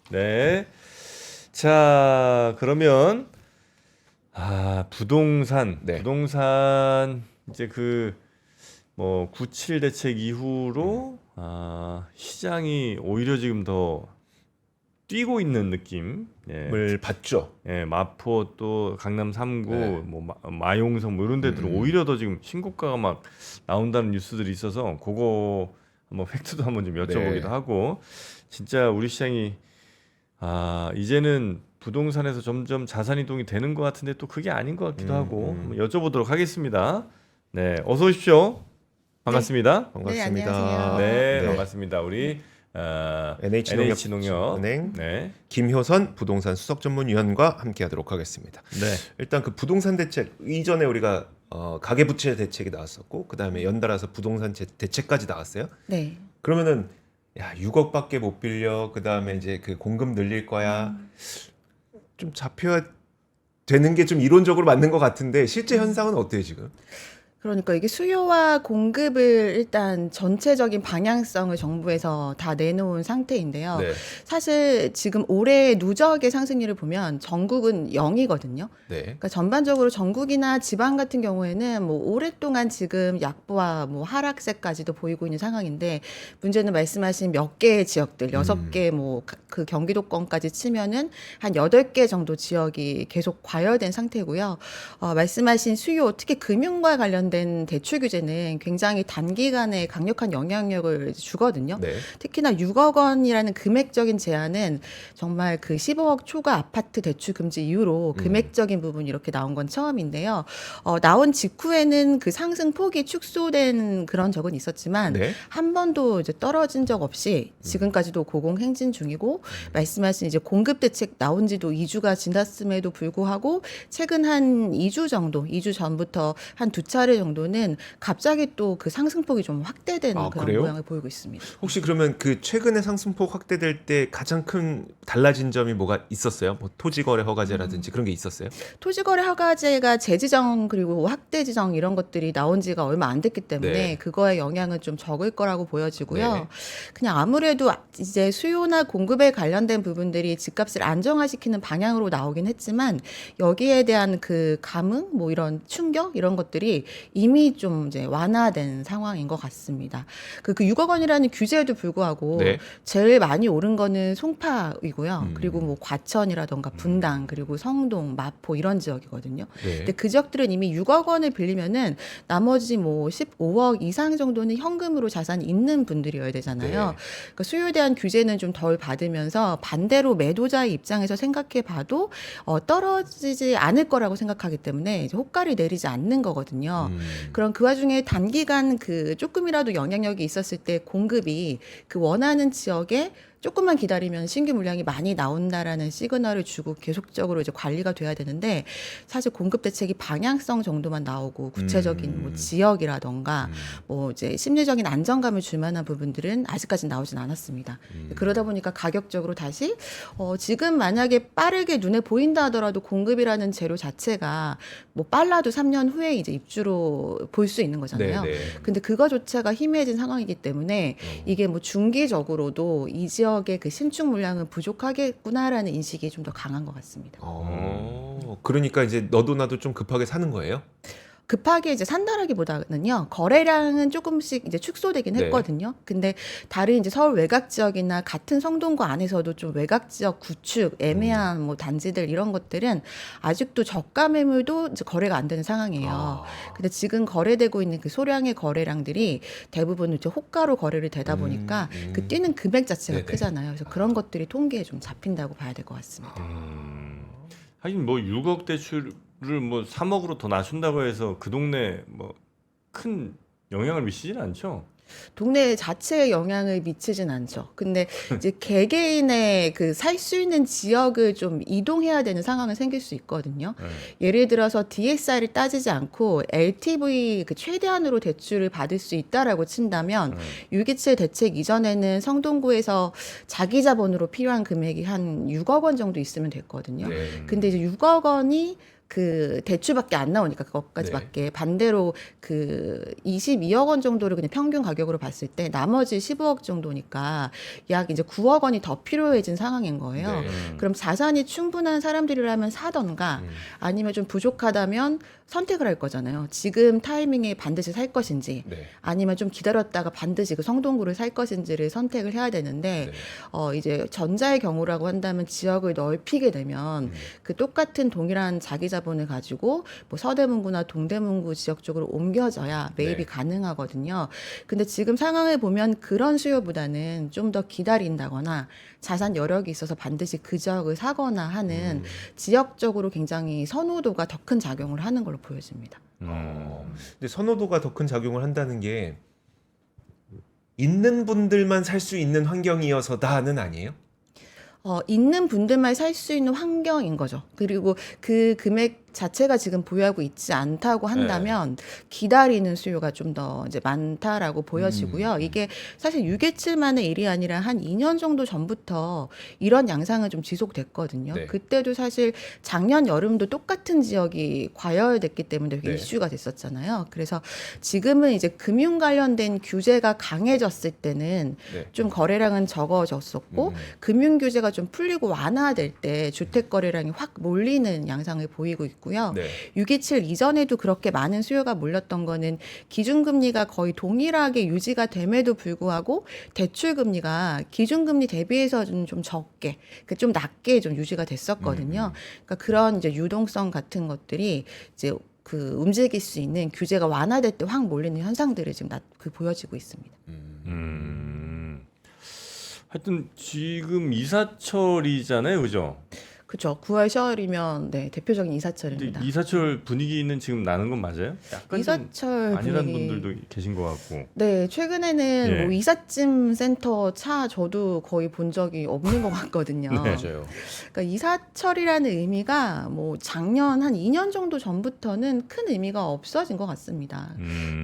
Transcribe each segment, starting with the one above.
네. 자, 그러면 네. 부동산 이제 그 뭐 97 대책 이후로 시장이 오히려 지금 더 뛰고 있는 느낌. 예. 을 받죠. 예, 마포 또 강남 3구 네. 뭐 마용성 뭐 이런 데들은 오히려 더 지금 신고가가 막 나온다는 뉴스들이 있어서 그거 한번 팩트도 한번 좀 여쭤보기도 네. 하고 진짜 우리 시장이 이제는 부동산에서 점점 자산 이동이 되는 것 같은데 또 그게 아닌 것 같기도 하고 한번 여쭤보도록 하겠습니다. 네, 어서 오십시오. 반갑습니다. 반갑습니다. 안녕하세요. 네, 네. 반갑습니다. 우리 NH농협 은행 네, 김효선 부동산 수석전문위원과 함께하도록 하겠습니다. 네, 일단 그 부동산 대책 이전에 우리가 가계부채 대책이 나왔었고 그 다음에 연달아서 부동산 대책까지 나왔어요. 네. 그러면은 야 6억밖에 못 빌려. 그 다음에 이제 그 공급 늘릴 거야. 좀 잡혀야 되는 게 좀 이론적으로 맞는 것 같은데 실제 현상은 어때요 지금? 그러니까 이게 수요와 공급을 일단 전체적인 방향성을 정부에서 다 내놓은 상태인데요. 네. 사실 지금 올해 누적의 상승률을 보면 전국은 0이거든요. 네. 그러니까 전반적으로 전국이나 지방 같은 경우에는 뭐 오랫동안 지금 약보와 뭐 하락세까지도 보이고 있는 상황인데 문제는 말씀하신 몇 개의 지역들, 6개 뭐 그 경기도권까지 치면은 한 8개 정도 지역이 계속 과열된 상태고요. 말씀하신 수요, 특히 금융과 관련된 대출 규제는 굉장히 단기간에 강력한 영향력을 주거든요. 네. 특히나 6억 원이라는 금액적인 제한은 정말 그 15억 초과 아파트 대출 금지 이후로 금액적인 부분이 이렇게 나온 건 처음인데요. 나온 직후에는 그 상승 폭이 축소된 그런 적은 있었지만 네. 한 번도 이제 떨어진 적 없이 지금까지도 고공행진 중이고 말씀하신 이제 공급 대책 나온 지도 2주가 지났음에도 불구하고 최근 한 2주 정도, 2주 전부터 한 2차례 정도는 갑자기 또 그 상승폭이 좀 확대되는 그런 그래요? 모양을 보이고 있습니다. 혹시 그러면 그 최근에 상승폭 확대될 때 가장 큰 달라진 점이 뭐가 있었어요? 뭐 토지거래 허가제라든지 그런 게 있었어요? 토지거래 허가제가 재지정 그리고 확대 지정 이런 것들이 나온 지가 얼마 안 됐기 때문에 네. 그거의 영향은 좀 적을 거라고 보여지고요. 네. 그냥 아무래도 이제 수요나 공급에 관련된 부분들이 집값을 안정화시키는 방향으로 나오긴 했지만 여기에 대한 그 감흥 뭐 이런 충격 이런 것들이 이미 좀 이제 완화된 상황인 것 같습니다. 그 6억 원이라는 규제에도 불구하고 네. 제일 많이 오른 거는 송파이고요. 그리고 뭐 과천이라던가 분당 그리고 성동, 마포 이런 지역이거든요. 네. 근데 그 지역들은 이미 6억 원을 빌리면은 나머지 뭐 15억 이상 정도는 현금으로 자산이 있는 분들이어야 되잖아요. 네. 그러니까 수요에 대한 규제는 좀 덜 받으면서 반대로 매도자의 입장에서 생각해 봐도 떨어지지 않을 거라고 생각하기 때문에 이제 호가를 내리지 않는 거거든요. 그럼 그 와중에 단기간 그 조금이라도 영향력이 있었을 때 공급이 그 원하는 지역에 조금만 기다리면 신규 물량이 많이 나온다라는 시그널을 주고 계속적으로 이제 관리가 돼야 되는데 사실 공급 대책이 방향성 정도만 나오고 구체적인 뭐 지역이라던가 뭐 이제 심리적인 안정감을 줄 만한 부분들은 아직까지 나오진 않았습니다. 그러다 보니까 가격적으로 다시 지금 만약에 빠르게 눈에 보인다 하더라도 공급이라는 재료 자체가 뭐 빨라도 3년 후에 이제 입주로 볼 수 있는 거잖아요. 네. 근데 그거조차가 희미해진 상황이기 때문에 이게 뭐 중기적으로도 이 지역의 그 신축 물량은 부족하겠구나라는 인식이 좀 더 강한 것 같습니다. 그러니까 이제 너도 나도 좀 급하게 사는 거예요? 급하게 이제 산다라기보다는요, 거래량은 조금씩 이제 축소되긴 네. 했거든요. 근데 다른 이제 서울 외곽 지역이나 같은 성동구 안에서도 좀 외곽 지역 구축, 애매한 뭐 단지들 이런 것들은 아직도 저가 매물도 이제 거래가 안 되는 상황이에요. 근데 지금 거래되고 있는 그 소량의 거래량들이 대부분 이제 호가로 거래를 되다 보니까 그 뛰는 금액 자체가 네네. 크잖아요. 그래서 그런 것들이 통계에 좀 잡힌다고 봐야 될 것 같습니다. 하긴 뭐 6억 대출을 뭐 3억으로 더 낮춘다고 해서 그 동네 뭐 큰 영향을 미치지는 않죠. 동네 자체에 영향을 미치진 않죠. 근데 이제 개개인의 그 살 수 있는 지역을 좀 이동해야 되는 상황이 생길 수 있거든요. 예를 들어서 DSR을 따지지 않고 LTV 그 최대한으로 대출을 받을 수 있다라고 친다면 627 대책 이전에는 성동구에서 자기 자본으로 필요한 금액이 한 6억 원 정도 있으면 됐거든요. 네. 근데 이제 6억 원이 그 대출밖에 안 나오니까 그것까지밖에 반대로 그 22억 원 정도를 그냥 평균 가격으로 봤을 때 나머지 15억 정도니까 약 이제 9억 원이 더 필요해진 상황인 거예요. 네. 그럼 자산이 충분한 사람들이라면 사던가 아니면 좀 부족하다면 선택을 할 거잖아요. 지금 타이밍에 반드시 살 것인지 네. 아니면 좀 기다렸다가 반드시 그 성동구를 살 것인지를 선택을 해야 되는데 네. 이제 전자의 경우라고 한다면 지역을 넓히게 되면 그 똑같은 동일한 자기 자본을 가지고 뭐 서대문구나 동대문구 지역 쪽으로 옮겨져야 매입이 네. 가능하거든요. 근데 지금 상황을 보면 그런 수요보다는 좀 더 기다린다거나 자산 여력이 있어서 반드시 그 지역을 사거나 하는 지역적으로 굉장히 선호도가 더 큰 작용을 하는 걸로 보여집니다. 근데 선호도가 더 큰 작용을 한다는 게 있는 분들만 살 수 있는 환경이어서다는 아니에요? 있는 분들만 살 수 있는 환경인 거죠. 그리고 그 금액 자체가 지금 보유하고 있지 않다고 한다면 기다리는 수요가 좀 더 이제 많다라고 보여지고요. 이게 사실 6.27 만의 일이 아니라 한 2년 정도 전부터 이런 양상은 좀 지속됐거든요. 네. 그때도 사실 작년 여름도 똑같은 지역이 과열됐기 때문에 되게 네. 이슈가 됐었잖아요. 그래서 지금은 이제 금융 관련된 규제가 강해졌을 때는 네. 좀 거래량은 적어졌었고 금융 규제가 좀 풀리고 완화될 때 주택 거래량이 확 몰리는 양상을 보이고 있고요. 네. 6.27 이전에도 그렇게 많은 수요가 몰렸던 거는 기준금리가 거의 동일하게 유지가 됨에도 불구하고 대출금리가 기준금리 대비해서는 좀 적게, 좀 낮게 좀 유지가 됐었거든요. 그러니까 그런 이제 유동성 같은 것들이 이제 그 움직일 수 있는 규제가 완화될 때 확 몰리는 현상들이 지금 보여지고 있습니다. 하여튼 지금 이사철이잖아요, 그죠? 그렇죠. 9월 10월이면 네, 대표적인 근데 이사철입니다. 이사철 분위기는 지금 나는 건 맞아요? 약간 좀 이사철 아니란 분위기. 분들도 계신 것 같고. 네, 최근에는 예. 뭐 이삿짐 센터 차 저도 거의 본 적이 없는 것 같거든요. 네. 맞아요. 그러니까 이사철이라는 의미가 뭐 작년 한 2년 정도 전부터는 큰 의미가 없어진 것 같습니다.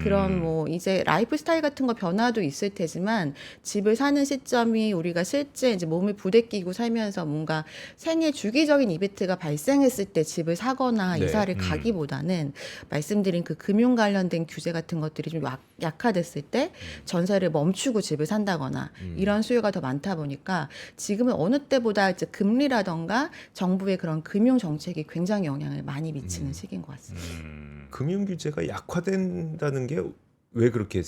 그런 뭐 이제 라이프 스타일 같은 거 변화도 있을 테지만 집을 사는 시점이 우리가 실제 이제 몸을 부대끼고 살면서 뭔가 생애 주기적인 이벤트가 발생했을 때 집을 사거나 네. 이사를 가기보다는 말씀드린 그 금융 관련된 규제 같은 것들이 좀 약화됐을 때 전세를 멈추고 집을 산다거나 이런 수요가 더 많다 보니까 지금은 어느 때보다 이제 금리라던가 정부의 그런 금융 정책이 굉장히 영향을 많이 미치는 시기인 것 같습니다. 금융 규제가 약화된다는 게 왜 그렇게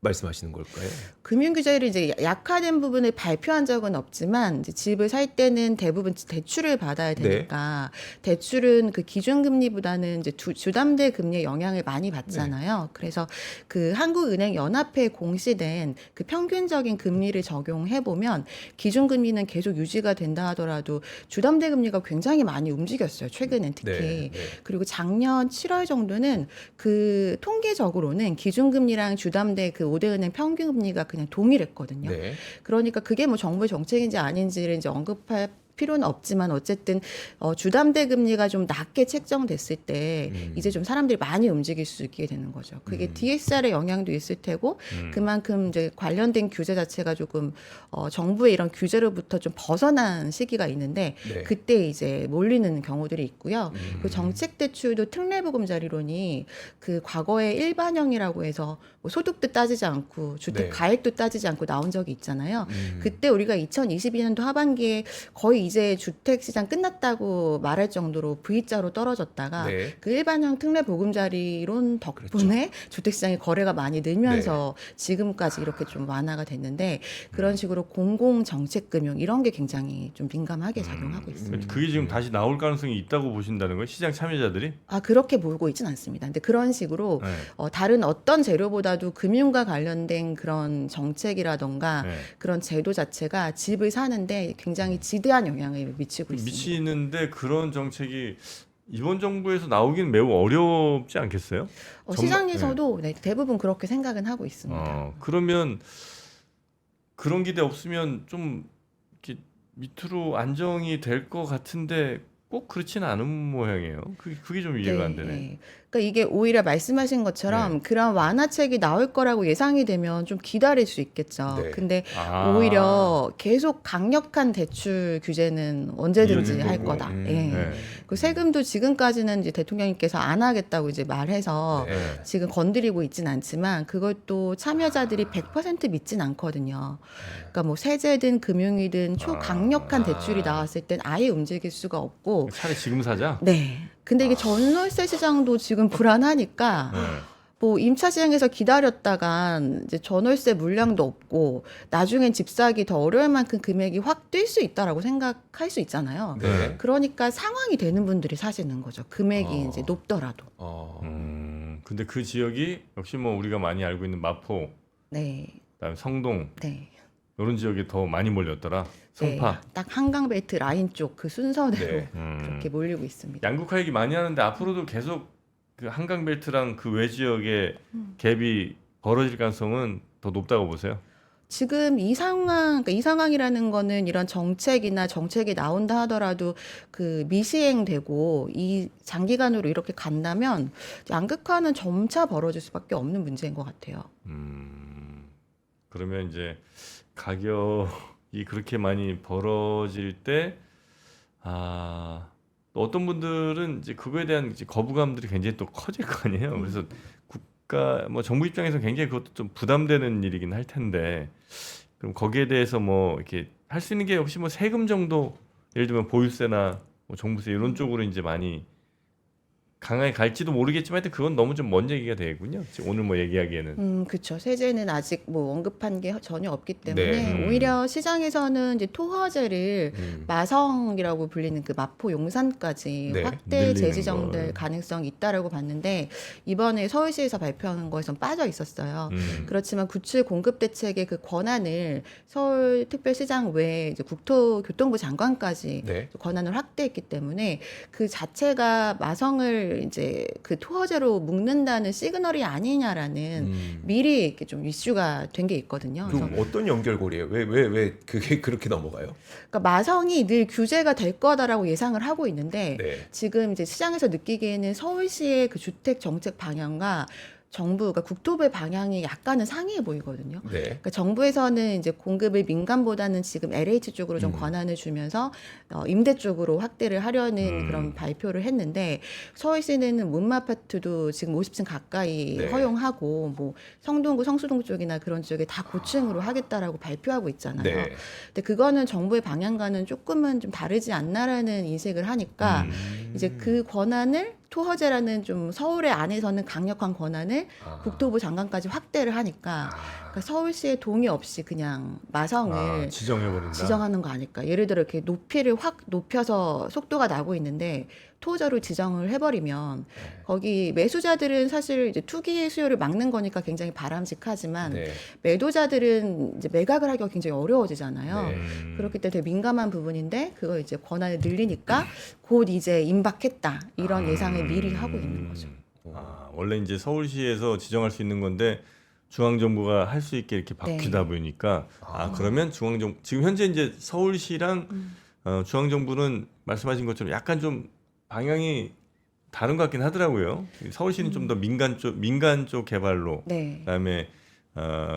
말씀하시는 걸까요? 금융 규제를 이제 약화된 부분을 발표한 적은 없지만 이제 집을 살 때는 대부분 대출을 받아야 되니까 대출은 그 기준금리보다는 이제 주담대 금리의 영향을 많이 받잖아요. 그래서 그 한국은행 연합회에 공시된 그 평균적인 금리를 적용해 보면 기준금리는 계속 유지가 된다 하더라도 주담대 금리가 굉장히 많이 움직였어요. 최근엔 특히. 네. 그리고 작년 7월 정도는 그 통계적으로는 기준금리랑 주담대 그 5대 은행 평균 금리가 그냥 동일했거든요. 네. 그러니까 그게 뭐 정부의 정책인지 아닌지를 이제 언급할 필요는 없지만 어쨌든 주담대 금리가 좀 낮게 책정됐을 때 이제 좀 사람들이 많이 움직일 수 있게 되는 거죠. 그게 DSR의 영향도 있을 테고 그만큼 이제 관련된 규제 자체가 조금 정부의 이런 규제로부터 좀 벗어난 시기가 있는데 네. 그때 이제 몰리는 경우들이 있고요. 그 정책 대출도 특례보금자리론이 그 과거에 일반형이라고 해서 뭐 소득도 따지지 않고 주택 네. 가액도 따지지 않고 나온 적이 있잖아요. 그때 우리가 2022년도 하반기에 거의 이제 주택 시장 끝났다고 말할 정도로 V자로 떨어졌다가 네. 그 일반형 특례 보금자리론 덕분에 주택 시장의 거래가 많이 늘면서 지금까지 이렇게 좀 완화가 됐는데 그런 식으로 공공 정책 금융 이런 게 굉장히 좀 민감하게 작용하고 있습니다. 그게 지금 다시 나올 가능성이 있다고 보신다는 거예요? 시장 참여자들이? 그렇게 보고 있진 않습니다. 근데 그런 식으로 네. 다른 어떤 재료보다도 금융과 관련된 그런 정책이라던가 네. 그런 제도 자체가 집을 사는데 굉장히 지대한 영향을 미치고 있습니다. 미치는데 그런 정책이 이번 정부에서 나오기는 매우 어렵지 않겠어요? 시장에서도 네, 대부분 그렇게 생각은 하고 있습니다. 그러면 그런 기대 없으면 좀 이렇게 밑으로 안정이 될 것 같은데 꼭 그렇지는 않은 모양이에요. 그게 좀 이해가 안 되네. 네. 그러니까 이게 오히려 말씀하신 것처럼 그런 완화책이 나올 거라고 예상이 되면 좀 기다릴 수 있겠죠. 네. 근데 아. 오히려 계속 강력한 대출 규제는 언제든지 이어질 할 거고. 거다. 예. 네. 그 세금도 지금까지는 이제 대통령님께서 안 하겠다고 이제 말해서 네. 지금 건드리고 있진 않지만 그것도 참여자들이 100% 믿진 않거든요. 그러니까 뭐 세제든 금융이든 초강력한 대출이 나왔을 땐 아예 움직일 수가 없고 차라리 지금 사자. 네. 근데 이게 전월세 시장도 지금 불안하니까 네. 뭐 임차 시장에서 기다렸다가 이제 전월세 물량도 없고 나중엔 집 사기 더 어려울 만큼 금액이 확 뛸 수 있다라고 생각할 수 있잖아요. 네. 그러니까 상황이 되는 분들이 사시는 거죠. 금액이 이제 높더라도. 근데 그 지역이 역시 뭐 우리가 많이 알고 있는 마포, 네. 그다음에 성동 네. 이런 지역에 더 많이 몰렸더라. 송파. 네. 딱 한강벨트 라인 쪽 그 순서대로 네. 그렇게 몰리고 있습니다. 양극화 얘기 많이 하는데 앞으로도 계속 그 한강벨트랑 그 외 지역의 갭이 벌어질 가능성은 더 높다고 보세요. 지금 이 상황, 그러니까 이 상황이라는 거는 이런 정책이나 정책이 나온다 하더라도 그 미시행되고 이 장기간으로 이렇게 간다면 양극화는 점차 벌어질 수밖에 없는 문제인 것 같아요. 그러면 이제 가격이 그렇게 많이 벌어질 때, 또 어떤 분들은 이제 그거에 대한 이제 거부감들이 굉장히 또 커질 거 아니에요. 그래서 국가, 뭐 정부 입장에서 굉장히 그것도 좀 부담되는 일이긴 할 텐데, 그럼 거기에 대해서 뭐 이렇게 할 수 있는 게 역시 뭐 세금 정도, 예를 들면 보유세나 뭐 종부세 이런 쪽으로 이제 많이 강하게 갈지도 모르겠지만 하여튼 그건 너무 좀 먼 얘기가 되겠군요. 지금 오늘 뭐 얘기하기에는. 그렇죠. 세제는 아직 뭐 언급한 게 전혀 없기 때문에 네. 오히려 시장에서는 이제 토화제를 마성이라고 불리는 그 마포 용산까지 네. 확대 늘리는 재지정될 거. 가능성이 있다라고 봤는데 이번에 서울시에서 발표한 거에선 빠져 있었어요. 그렇지만 구출 공급 대책의 그 권한을 서울특별시장 외에 이제 국토교통부 장관까지 네. 권한을 확대했기 때문에 그 자체가 마성을 이제 그 토어제로 묶는다는 시그널이 아니냐라는 미리 이렇게 좀 이슈가 된 게 있거든요. 그래서 그 어떤 연결고리예요? 왜 그게 그렇게 넘어가요? 그러니까 마성이 늘 규제가 될 거다라고 예상을 하고 있는데 네. 지금 이제 시장에서 느끼기에는 서울시의 그 주택 정책 방향과 정부, 그러니까 국토부의 방향이 약간은 상이해 보이거든요. 네. 그러니까 정부에서는 이제 공급을 민간보다는 지금 LH 쪽으로 좀 권한을 주면서 임대 쪽으로 확대를 하려는 그런 발표를 했는데 서울시는 문마 아파트도 지금 50층 가까이 네. 허용하고 뭐 성동구, 성수동 쪽이나 그런 쪽에 다 고층으로 하겠다라고 발표하고 있잖아요. 네. 근데 그거는 정부의 방향과는 조금은 좀 다르지 않나라는 인식을 하니까 이제 그 권한을 토허제라는 좀 서울의 안에서는 강력한 권한을 국토부 장관까지 확대를 하니까 그러니까 서울시의 동의 없이 그냥 마성을 지정해버린다. 지정하는 거 아닐까. 예를 들어 이렇게 높이를 확 높여서 속도가 나고 있는데 토저로 지정을 해버리면 거기 매수자들은 사실 이제 투기 수요를 막는 거니까 굉장히 바람직하지만 네. 매도자들은 이제 매각을 하기가 굉장히 어려워지잖아요. 네. 그렇기 때문에 되게 민감한 부분인데 그걸 이제 권한을 늘리니까 곧 이제 임박했다 이런 예상을 미리 하고 있는 거죠. 원래 이제 서울시에서 지정할 수 있는 건데 중앙정부가 할 수 있게 이렇게 바뀌다 네. 보니까 그러면 중앙정부 지금 현재 이제 서울시랑 중앙정부는 말씀하신 것처럼 약간 좀 방향이 다른 것 같긴 하더라고요. 서울시는 좀 더 민간 쪽 개발로 네. 그다음에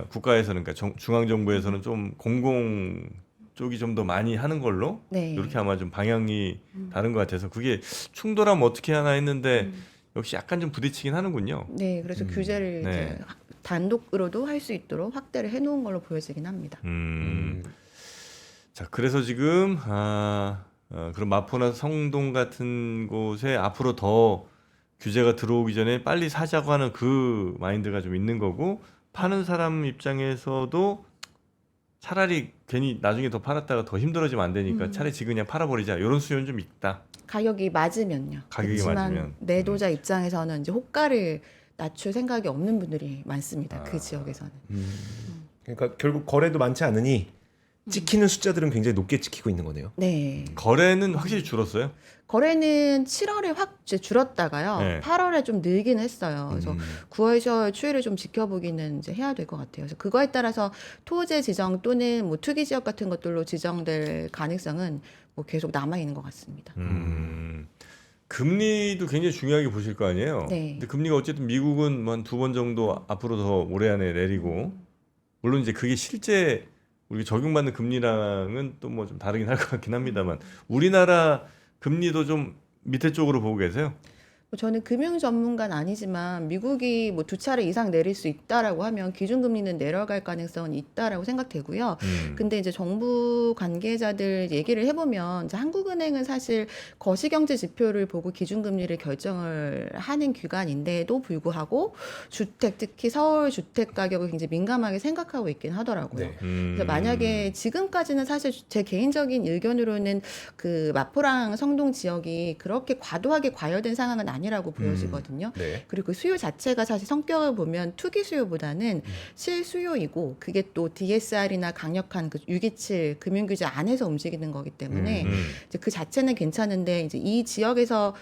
국가에서는 그러니까 중앙정부에서는 좀 공공 쪽이 좀 더 많이 하는 걸로 네. 이렇게 아마 좀 방향이 다른 것 같아서 그게 충돌하면 어떻게 하나 했는데 역시 약간 좀 부딪히긴 하는군요. 네, 그래서 규제를 네. 이제 단독으로도 할 수 있도록 확대를 해놓은 걸로 보여지긴 합니다. 자, 그래서 지금 그럼 마포나 성동 같은 곳에 앞으로 더 규제가 들어오기 전에 빨리 사자고 하는 그 마인드가 좀 있는 거고 파는 사람 입장에서도 차라리 괜히 나중에 더 팔았다가 더 힘들어지면 안 되니까 차라리 지금 그냥 팔아버리자 이런 수요는 좀 있다. 가격이 맞으면요. 가격이 그렇지만 맞으면. 매도자 입장에서는 이제 호가를 낮출 생각이 없는 분들이 많습니다. 그 지역에서는. 그러니까 결국 거래도 많지 않으니 찍히는 숫자들은 굉장히 높게 찍히고 있는 거네요. 네. 거래는 확실히 줄었어요? 거래는 7월에 확 이제 줄었다가요. 네. 8월에 좀 늘긴 했어요. 그래서 9월 추이를 좀 지켜보기는 이제 해야 될 것 같아요. 그래서 그거에 따라서 토지 지정 또는 뭐 투기 지역 같은 것들로 지정될 가능성은 뭐 계속 남아 있는 것 같습니다. 금리도 굉장히 중요하게 보실 거 아니에요? 네. 근데 금리가 어쨌든 미국은 한 2번 정도 앞으로 더 올해 안에 내리고, 물론 이제 그게 실제 우리 적용받는 금리랑은 또 뭐 좀 다르긴 할 것 같긴 합니다만, 우리나라 금리도 좀 밑에 쪽으로 보고 계세요? 뭐 저는 금융 전문가는 아니지만 미국이 뭐 2차례 이상 내릴 수 있다라고 하면 기준금리는 내려갈 가능성은 있다라고 생각되고요. 근데 이제 정부 관계자들 얘기를 해보면 이제 한국은행은 사실 거시경제 지표를 보고 기준금리를 결정을 하는 기관인데도 불구하고 주택, 특히 서울 주택 가격을 굉장히 민감하게 생각하고 있긴 하더라고요. 네. 그래서 만약에 지금까지는 사실 제 개인적인 의견으로는 그 마포랑 성동 지역이 그렇게 과도하게 과열된 상황은 아니라고 보여지거든요. 네. 그리고 그 수요 자체가 사실 성격을 보면 투기 수요보다는 실수요이고 그게 또 DSR이나 강력한 그 627 금융규제 안에서 움직이는 거기 때문에 이제 그 자체는 괜찮은데 이제 이 지역에서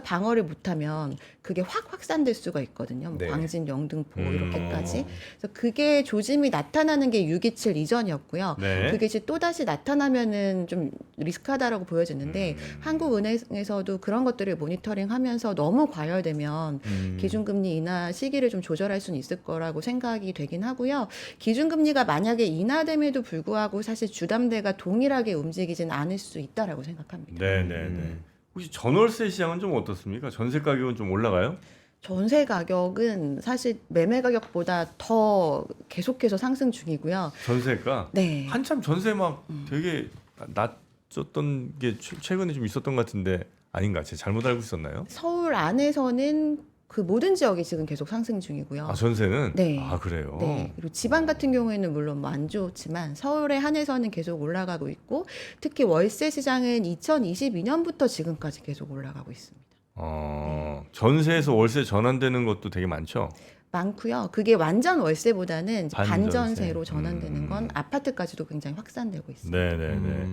방어를 못하면 그게 확 확산될 수가 있거든요. 뭐 네. 광진, 영등포 이렇게까지. 그래서 그게 조짐이 나타나는 게 627 이전이었고요. 네. 그게 이제 또 다시 나타나면은 좀 리스크하다라고 보여지는데 한국은행에서도 그런 것들을 모니터링하면서 너무 과열되면 기준금리 인하 시기를 좀 조절할 수는 있을 거라고 생각이 되긴 하고요. 기준금리가 만약에 인하됨에도 불구하고 사실 주담대가 동일하게 움직이진 않을 수 있다라고 생각합니다. 네네네. 혹시 전월세 시장은 좀 어떻습니까? 전세 가격은 좀 올라가요? 전세 가격은 사실 매매 가격보다 더 계속해서 상승 중이고요. 전세가 네. 한참 전세 막 되게 낮췄던 게 최근에 좀 있었던 것 같은데 아닌가? 제가 잘못 알고 있었나요? 서울 안에서는 그 모든 지역이 지금 계속 상승 중이고요. 아 전세는? 네. 아 그래요? 네. 그리고 지방 같은 경우에는 물론 뭐 안 좋지만 서울에 한해서는 계속 올라가고 있고 특히 월세 시장은 2022년부터 지금까지 계속 올라가고 있습니다. 전세에서 월세 전환되는 것도 되게 많죠? 많고요. 그게 완전 월세보다는 이제 반전세. 반전세로 전환되는 건 아파트까지도 굉장히 확산되고 있습니다. 네네네.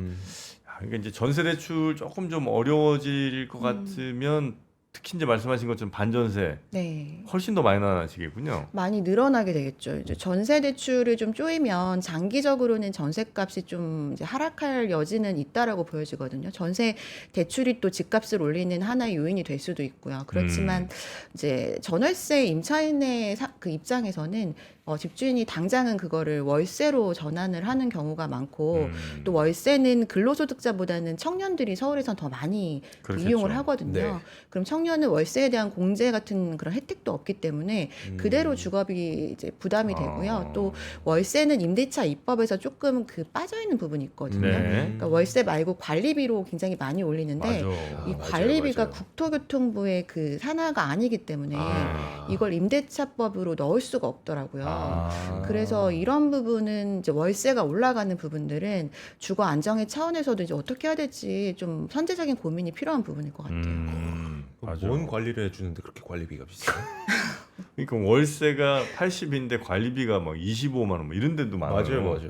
그러니까 이제 전세 대출 조금 좀 어려워질 것 같으면 특히 이제 말씀하신 것처럼 반전세 네. 훨씬 더 많이 나아지겠군요. 많이 늘어나게 되겠죠. 이제 전세 대출을 좀 쪼이면 장기적으로는 전세값이 좀 이제 하락할 여지는 있다라고 보여지거든요. 전세 대출이 또 집값을 올리는 하나의 요인이 될 수도 있고요. 그렇지만 이제 전월세 임차인의 그 입장에서는 집주인이 당장은 그거를 월세로 전환을 하는 경우가 많고 또 월세는 근로소득자보다는 청년들이 서울에선 더 많이 그렇겠죠. 이용을 하거든요. 네. 그럼 청년은 월세에 대한 공제 같은 그런 혜택도 없기 때문에 그대로 주거비 이제 부담이 되고요. 또 월세는 임대차 입법에서 조금 그 빠져 있는 부분이 있거든요. 네. 그러니까 월세 말고 관리비로 굉장히 많이 올리는데 맞아. 이 맞아요, 관리비가 맞아요. 국토교통부의 그 산하가 아니기 때문에 이걸 임대차법으로 넣을 수가 없더라고요. 그래서 이런 부분은 이제 월세가 올라가는 부분들은 주거 안정의 차원에서도 이제 어떻게 해야 될지 좀 선제적인 고민이 필요한 부분일 것 같아요. 맞아. 뭔 관리를 해주는데 그렇게 관리비가 비싸요? 그러니까 월세가 80인데 관리비가 막 25만 원 뭐 이런 데도 많아요. 맞아요.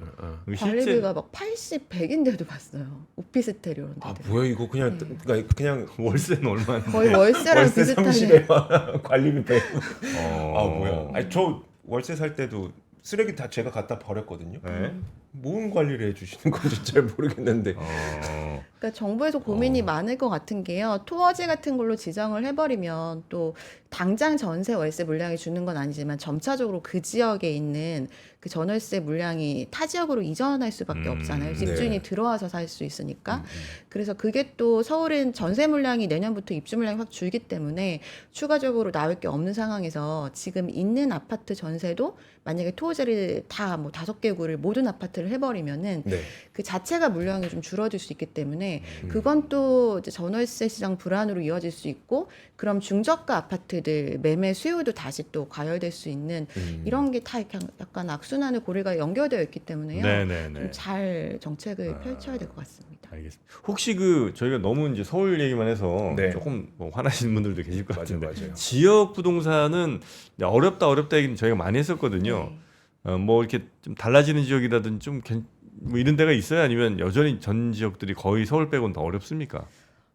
실제 관리비가 막 80, 100인데도 봤어요. 오피스텔 이런 아 데들. 뭐야 이거 그냥 그러니까 그냥 월세는 얼마인데? 거의 월세랑 월세 비슷하네. 30에 관리비 100. 아 뭐야? 아니 저 월세 살 때도 쓰레기 다 제가 갖다 버렸거든요. 네. 뭔 관리를 해주시는 건지 잘 모르겠는데. 그러니까 정부에서 고민이 많을 것 같은 게요. 토어제 같은 걸로 지정을 해버리면 또 당장 전세 월세 물량이 주는 건 아니지만 점차적으로 그 지역에 있는 그 전월세 물량이 타 지역으로 이전할 수밖에 없잖아요. 집주인이 네. 들어와서 살 수 있으니까. 그래서 그게 또 서울은 전세 물량이 내년부터 입주 물량이 확 줄기 때문에 추가적으로 나올 게 없는 상황에서 지금 있는 아파트 전세도 만약에 토어제를 다 뭐 5개 구를 모든 아파트를 해버리면은 네. 그 자체가 물량이 좀 줄어들 수 있기 때문에 그건 또 이제 전월세 시장 불안으로 이어질 수 있고 그럼 중저가 아파트들 매매 수요도 다시 또 과열될 수 있는 이런 게 다 약간 악순환의 고리가 연결되어 있기 때문에요. 네네네. 좀 잘 정책을 펼쳐야 될 것 같습니다. 알겠습니다. 혹시 그 저희가 너무 이제 서울 얘기만 해서 네. 조금 뭐 화나시는 분들도 계실 것 같은데 맞아요. 지역 부동산은 어렵다 얘기는 저희가 많이 했었거든요. 네. 뭐 이렇게 좀 달라지는 지역이라든지 좀 뭐 이런 데가 있어요? 아니면 여전히 전 지역들이 거의 서울 빼고는 더 어렵습니까?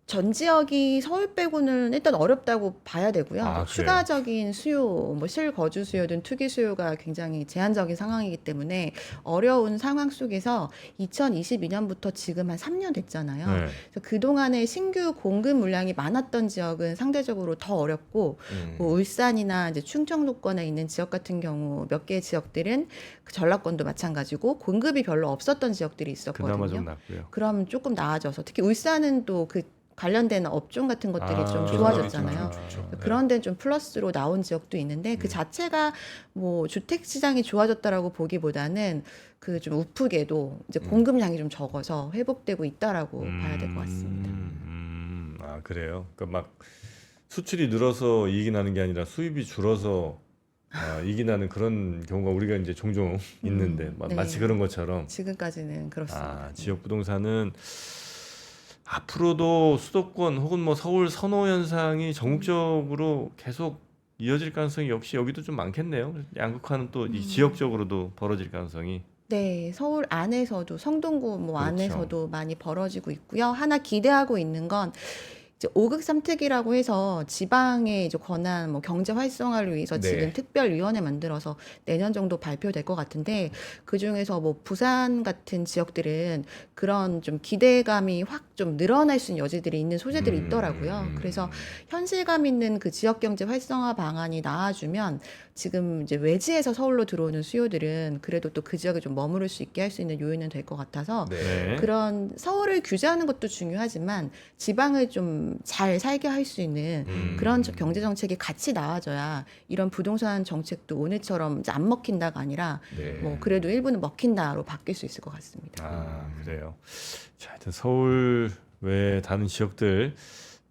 전 지역이 서울 빼고는 일단 어렵다고 봐야 되고요. 아, 그래요? 추가적인 수요, 뭐 실거주 수요든 투기 수요가 굉장히 제한적인 상황이기 때문에 어려운 상황 속에서 2022년부터 지금 한 3년 됐잖아요. 네. 그래서 그동안에 신규 공급 물량이 많았던 지역은 상대적으로 더 어렵고 뭐 울산이나 이제 충청도권에 있는 지역 같은 경우 몇 개 지역들은 그 전라권도 마찬가지고 공급이 별로 없었던 지역들이 있었거든요. 그나마 좀 낫고요. 그럼 조금 나아져서 특히 울산은 또 그 관련된 업종 같은 것들이 아, 좀 좀 좋아졌잖아요. 좋죠. 네. 그런 데는 좀 플러스로 나온 지역도 있는데 그 자체가 뭐 주택 시장이 좋아졌다라고 보기보다는 그 좀 우프게도 이제 공급량이 좀 적어서 회복되고 있다라고 봐야 될 것 같습니다. 아 그래요? 그러니까 막 수출이 늘어서 이익이 나는 게 아니라 수입이 줄어서 이익이 나는 그런 경우가 우리가 이제 종종 있는데 네. 마치 그런 것처럼 지금까지는 그렇습니다. 지역 부동산은 앞으로도 수도권 혹은 뭐 서울 선호 현상이 전국적으로 계속 이어질 가능성이 역시 여기도 좀 많겠네요. 양극화는 또 이 지역적으로도 벌어질 가능성이. 네, 서울 안에서도 성동구 뭐 그렇죠. 안에서도 많이 벌어지고 있고요. 하나 기대하고 있는 건 이제 5급 삼특이라고 해서 지방의 이제 권한 뭐 경제 활성화를 위해서 네. 지금 특별위원회 만들어서 내년 정도 발표될 것 같은데 그 중에서 뭐 부산 같은 지역들은 그런 좀 기대감이 확 좀 늘어날 수 있는 여지들이 있는 소재들이 있더라고요. 그래서 현실감 있는 그 지역 경제 활성화 방안이 나와주면 지금 이제 외지에서 서울로 들어오는 수요들은 그래도 또 그 지역에 좀 머무를 수 있게 할 수 있는 요인은 될 것 같아서 네. 그런 서울을 규제하는 것도 중요하지만 지방을 좀 잘 살게 할 수 있는 그런 경제 정책이 같이 나와줘야 이런 부동산 정책도 오늘처럼 이제 안 먹힌다가 아니라 네. 뭐 그래도 일부는 먹힌다로 바뀔 수 있을 것 같습니다. 그래요. 자, 하여튼 서울 외 다른 지역들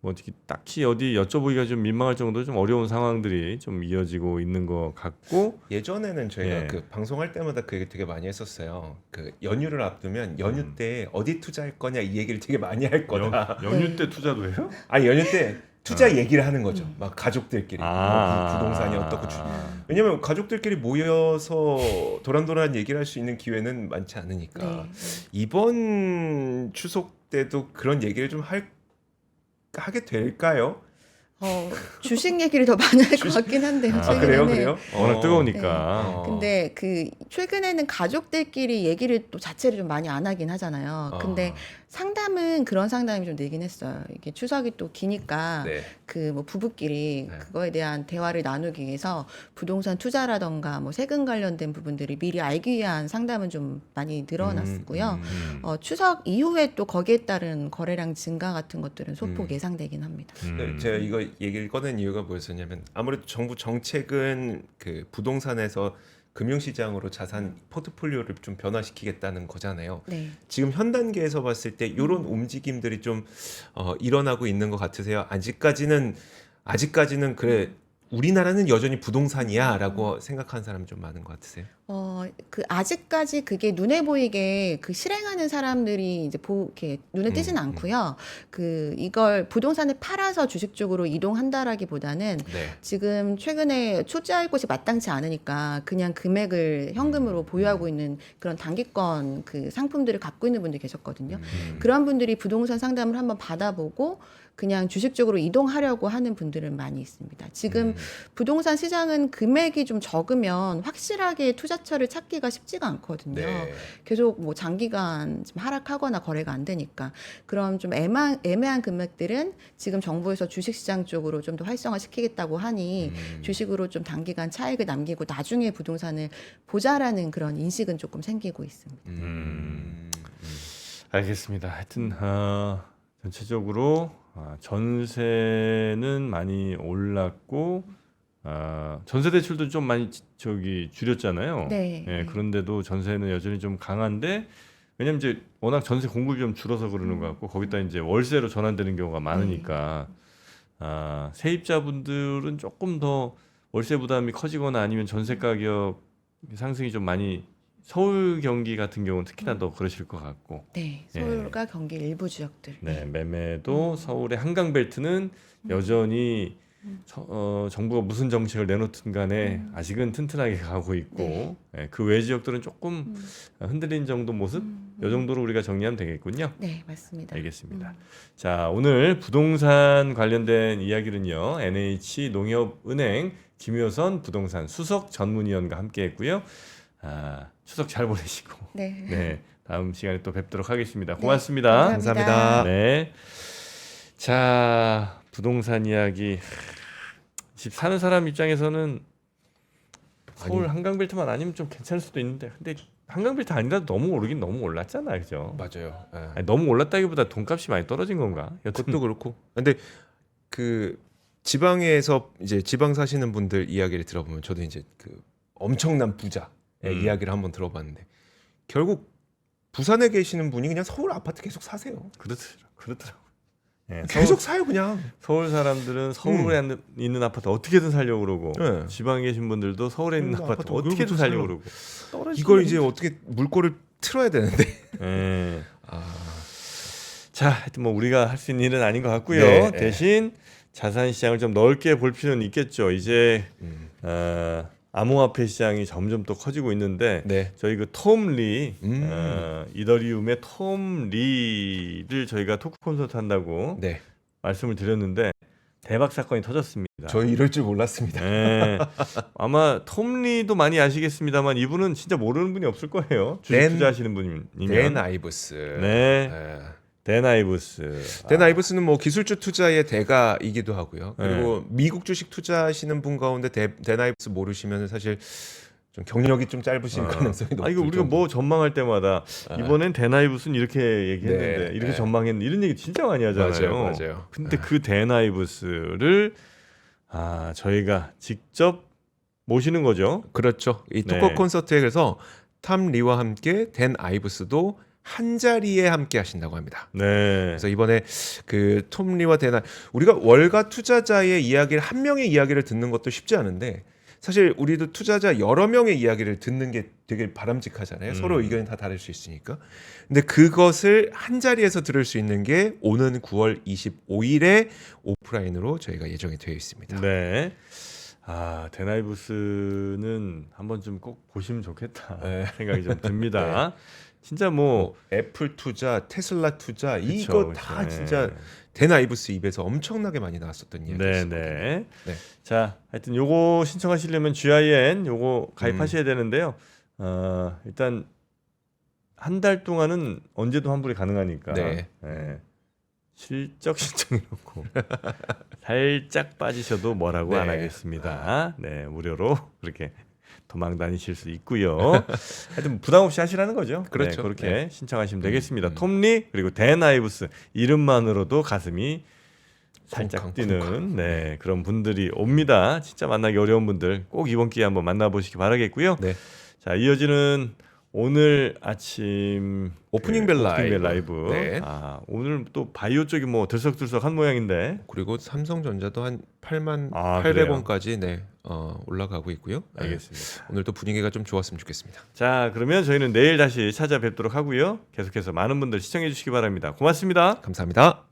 뭐 어떻게 딱히 어디 여쭤보기가 좀 민망할 정도로 좀 어려운 상황들이 좀 이어지고 있는 것 같고 예전에는 저희가 예. 그 방송할 때마다 그 얘기 되게 많이 했었어요. 그 연휴를 앞두면 연휴 때 어디 투자할 거냐 이 얘기를 되게 많이 할 거다. 연휴 때 투자도 해요? 아니 연휴 때 투자 얘기를 하는 거죠. 막 가족들끼리 뭐 부동산이 어떻고 왜냐면 가족들끼리 모여서 도란도란 얘기를 할 수 있는 기회는 많지 않으니까 네. 이번 추석 때도 그런 얘기를 좀 하게 될까요? 주식 얘기를 더 많이 할 것 같긴 한데요. 아, 최근에는. 그래요? 워낙 뜨거우니까. 근데 그 최근에는 가족들끼리 얘기를 또 자체를 좀 많이 안 하긴 하잖아요. 근데 상담은 그런 상담이 좀 늘긴 했어요. 이게 추석이 또 기니까 네. 그 뭐 부부끼리 네. 그거에 대한 대화를 나누기 위해서 부동산 투자라던가 뭐 세금 관련된 부분들이 미리 알기 위한 상담은 좀 많이 늘어났고요. 추석 이후에 또 거기에 따른 거래량 증가 같은 것들은 소폭 예상되긴 합니다. 제가 이거 얘기를 꺼낸 이유가 뭐였었냐면 아무래도 정부 정책은 그 부동산에서 금융시장으로 자산 포트폴리오를 좀 변화시키겠다는 거잖아요. 네. 지금 현 단계에서 봤을 때 이런 움직임들이 좀 일어나고 있는 것 같으세요? 아직까지는 그래 우리나라는 여전히 부동산이야라고 생각하는 사람이 좀 많은 것 같으세요? 그 아직까지 그게 눈에 보이게 그 실행하는 사람들이 이제 이렇게 눈에 띄진 않고요. 그 이걸 부동산을 팔아서 주식 쪽으로 이동한다라기보다는 네. 지금 최근에 투자할 곳이 마땅치 않으니까 그냥 금액을 현금으로 보유하고 있는 그런 단기권 그 상품들을 갖고 있는 분들이 계셨거든요. 그런 분들이 부동산 상담을 한번 받아보고 그냥 주식 쪽으로 이동하려고 하는 분들은 많이 있습니다. 지금 부동산 시장은 금액이 좀 적으면 확실하게 투자처를 찾기가 쉽지가 않거든요. 네. 계속 뭐 장기간 좀 하락하거나 거래가 안 되니까 그럼 좀 애매한 금액들은 지금 정부에서 주식시장 쪽으로 좀 더 활성화시키겠다고 하니 주식으로 좀 단기간 차익을 남기고 나중에 부동산을 보자라는 그런 인식은 조금 생기고 있습니다. 알겠습니다. 하여튼 전체적으로 전세는 많이 올랐고 전세 대출도 좀 많이 줄였잖아요. 네. 예, 그런데도 전세는 여전히 좀 강한데 왜냐면 이제 워낙 전세 공급이 좀 줄어서 그러는 것 같고 거기다 이제 월세로 전환되는 경우가 많으니까 세입자분들은 조금 더 월세 부담이 커지거나 아니면 전세 가격 상승이 좀 많이 서울 경기 같은 경우는 특히나 더 그러실 것 같고 네, 서울과 경기 일부 지역들. 네, 매매도 서울의 한강 벨트는 여전히 정부가 무슨 정책을 내놓든 간에 아직은 튼튼하게 가고 있고 예, 그 외 지역들은 조금 흔들린 정도 모습 이 정도로 우리가 정리하면 되겠군요. 네, 맞습니다. 알겠습니다. 자, 오늘 부동산 관련된 이야기는요. NH농협은행 김효선 부동산 수석 전문위원과 함께했고요. 추석 잘 보내시고 네. 네, 다음 시간에 또 뵙도록 하겠습니다. 네, 고맙습니다. 감사합니다. 네. 자, 부동산 이야기. 집 사는 사람 입장에서는 서울 한강빌트만 아니면 좀 괜찮을 수도 있는데, 근데 한강빌트 아니라도 너무 오르긴 너무 올랐잖아, 그죠? 맞아요. 예. 아니, 너무 올랐다기보다 돈값이 많이 떨어진 건가? 여튼 그것도 그렇고. 근데 그 지방에서 이제 지방 사시는 분들 이야기를 들어보면 저도 이제 그 엄청난 부자의 이야기를 한번 들어봤는데 결국 부산에 계시는 분이 그냥 서울 아파트 계속 사세요. 그렇더라고. 예, 계속 사요 그냥. 서울 사람들은 서울에 있는 아파트 어떻게든 살려고 그러고 네. 지방에 계신 분들도 서울에 있는 아파트 아파트 어떻게든 그것도 살려고 살려고. 그러고 이걸 이제 어떻게 물꼬를 틀어야 되는데. 예. 아, 자, 하여튼 뭐 우리가 할 수 있는 일은 아닌 것 같고요. 네, 네. 대신 자산 시장을 좀 넓게 볼 필요는 있겠죠. 이제 암호화폐 시장이 점점 또 커지고 있는데 네. 저희 그 톰 리 이더리움의 톰 리를 저희가 토크 콘서트 한다고 네. 말씀을 드렸는데 대박 사건이 터졌습니다. 저희 이럴 줄 몰랐습니다. 네. 아마 톰 리도 많이 아시겠습니다만 이분은 진짜 모르는 분이 없을 거예요. 주식 댄- 투자하시는 분이면. 댄 아이브스. 네. 네. 댄 아이브스. 댄 아이브스는 뭐 기술주 투자의 대가이기도 하고요. 네. 그리고 미국 주식 투자하시는 분 가운데 댄 아이브스 모르시면 사실 좀 경력이 좀 짧으신 가능성이 높죠. 이거 우리가 뭐 전망할 때마다 이번엔 댄 아이브스는 이렇게 얘기했는데 네, 이렇게 네. 전망했는데 이런 얘기 진짜 많이 하잖아요. 맞아요. 근데 그 댄 아이브스를 저희가 직접 모시는 거죠. 그렇죠. 이 네. 토크 콘서트에 그래서 탐 리와 함께 댄 아이브스도 한 자리에 함께 하신다고 합니다. 네. 그래서 이번에 그 톰 리와 우리가 월가 투자자의 이야기를 한 명의 이야기를 듣는 것도 쉽지 않은데 사실 우리도 투자자 여러 명의 이야기를 듣는 게 되게 바람직하잖아요. 서로 의견이 다 다를 수 있으니까. 근데 그것을 한 자리에서 들을 수 있는 게 오는 9월 25일에 오프라인으로 저희가 예정이 되어 있습니다. 네. 댄 아이브스는 한번 좀 꼭 보시면 좋겠다 네. 생각이 좀 듭니다. 진짜 뭐 애플 투자, 테슬라 투자 그쵸, 이거 그쵸. 다 네. 진짜 댄 아이브스 입에서 엄청나게 많이 나왔었던 이야기였어요. 네네. 네. 자, 하여튼 요거 신청하시려면 GIN 요거 가입하셔야 되는데요. 일단 한 달 동안은 언제도 환불이 가능하니까. 네. 네. 실적 신청해놓고 살짝 빠지셔도 뭐라고 네. 안 하겠습니다. 네, 무료로 그렇게 도망 다니실 수 있고요. 하여튼 부담 없이 하시라는 거죠. 그렇죠. 네, 그렇게 네. 신청하시면 되겠습니다. 톰리 그리고 댄 아이브스 이름만으로도 가슴이 살짝 뛰는 네, 그런 분들이 옵니다. 진짜 만나기 어려운 분들 꼭 이번 기회에 한번 만나보시기 바라겠고요. 네. 자, 이어지는 오늘 아침 오프닝 그 벨 라이브. 네. 오늘 또 바이오 쪽이 뭐 들썩들썩한 모양인데. 그리고 삼성전자도 한 8만 아, 800원까지 올라가고 있고요. 네. 알겠습니다. 오늘 또 분위기가 좀 좋았으면 좋겠습니다. 자, 그러면 저희는 내일 다시 찾아뵙도록 하고요. 계속해서 많은 분들 시청해 주시기 바랍니다. 고맙습니다. 감사합니다.